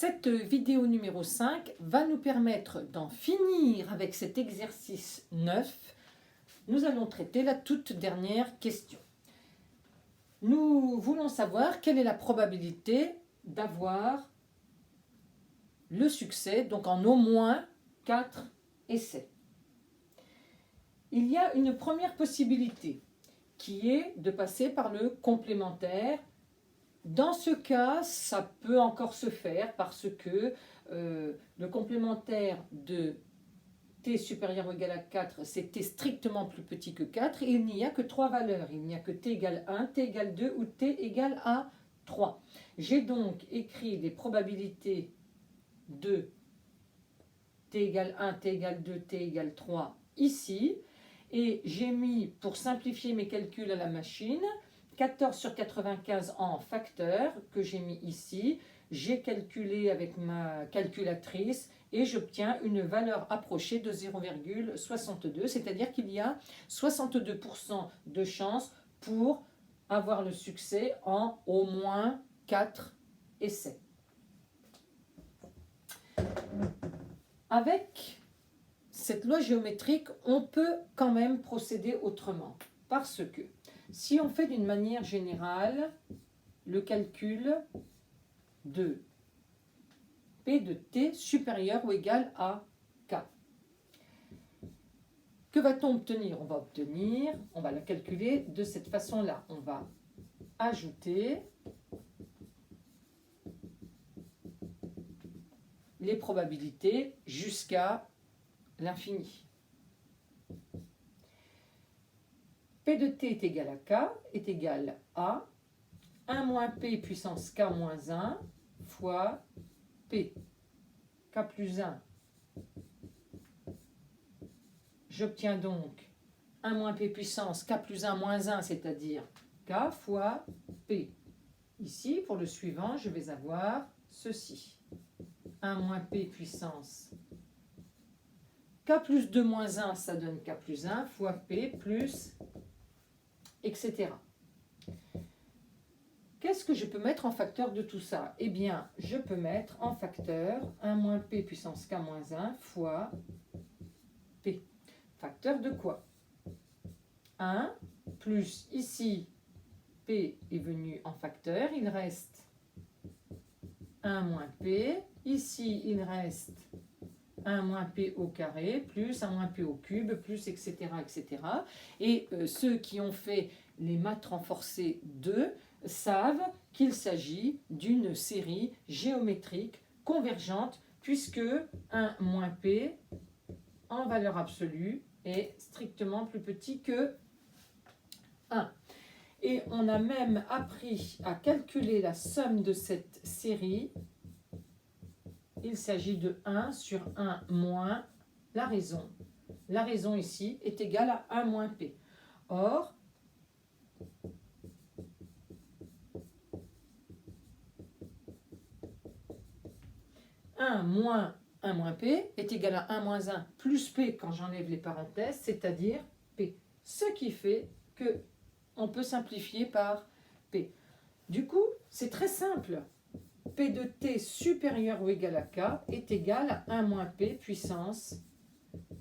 Cette vidéo numéro 5 va nous permettre d'en finir avec cet exercice 9. Nous allons traiter la toute dernière question. Nous voulons savoir quelle est la probabilité d'avoir le succès, donc en au moins 4 essais. Il y a une première possibilité qui est de passer par le complémentaire. Dans ce cas, ça peut encore se faire parce que le complémentaire de t supérieur ou égal à 4, c'est t strictement plus petit que 4 et il n'y a que 3 valeurs. Il n'y a que t égale 1, t égale 2 ou t égale à 3. J'ai donc écrit les probabilités de t égale 1, t égale 2, t égale 3 ici. Et j'ai mis, pour simplifier mes calculs à la machine, 14 sur 95 en facteur que j'ai mis ici. J'ai calculé avec ma calculatrice et j'obtiens une valeur approchée de 0,62, c'est-à-dire qu'il y a 62% de chance pour avoir le succès en au moins 4 essais. Avec cette loi géométrique, on peut quand même procéder autrement. Parce que si on fait d'une manière générale le calcul de P de t supérieur ou égal à K, que va-t-on obtenir? On va la calculer de cette façon-là. On va ajouter les probabilités jusqu'à l'infini. P de t est égal à K est égal à 1 moins P puissance K moins 1 fois P. K plus 1. J'obtiens donc 1 moins P puissance K plus 1 moins 1, c'est-à-dire K fois P. Ici, pour le suivant, je vais avoir ceci. 1 moins P puissance K plus 2 moins 1, ça donne K plus 1 fois P plus, etc. Qu'est-ce que je peux mettre en facteur de tout ça? Eh bien, je peux mettre en facteur 1 moins P puissance K moins 1 fois P. Facteur de quoi? 1 plus, ici, P est venu en facteur, il reste 1 moins P. Ici, il reste 1 moins P au carré, plus 1 moins P au cube, plus etc. etc. Et ceux qui ont fait les maths renforcées 2 savent qu'il s'agit d'une série géométrique convergente puisque 1 moins P en valeur absolue est strictement plus petit que 1. Et on a même appris à calculer la somme de cette série. Il s'agit de 1 sur 1 moins la raison. La raison ici est égale à 1 moins P. Or, moins 1 moins P est égal à 1 moins 1 plus P quand j'enlève les parenthèses, c'est-à-dire P. Ce qui fait que on peut simplifier par P. Du coup, c'est très simple. P de t supérieur ou égal à K est égal à 1 moins P puissance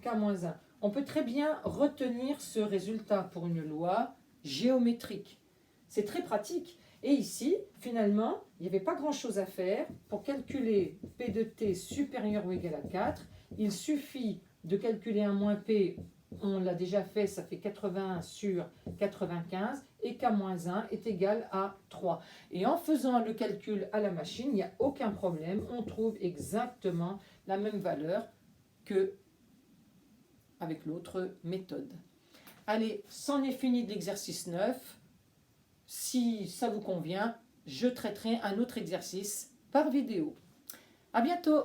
K moins 1. On peut très bien retenir ce résultat pour une loi géométrique. C'est très pratique. Et ici, finalement, il n'y avait pas grand-chose à faire. Pour calculer P de t supérieur ou égal à 4, il suffit de calculer 1 moins P. On l'a déjà fait, ça fait 81 sur 95 et K-1 est égal à 3. Et en faisant le calcul à la machine, il n'y a aucun problème, on trouve exactement la même valeur que avec l'autre méthode. Allez, c'en est fini de l'exercice 9. Si ça vous convient, je traiterai un autre exercice par vidéo. À bientôt!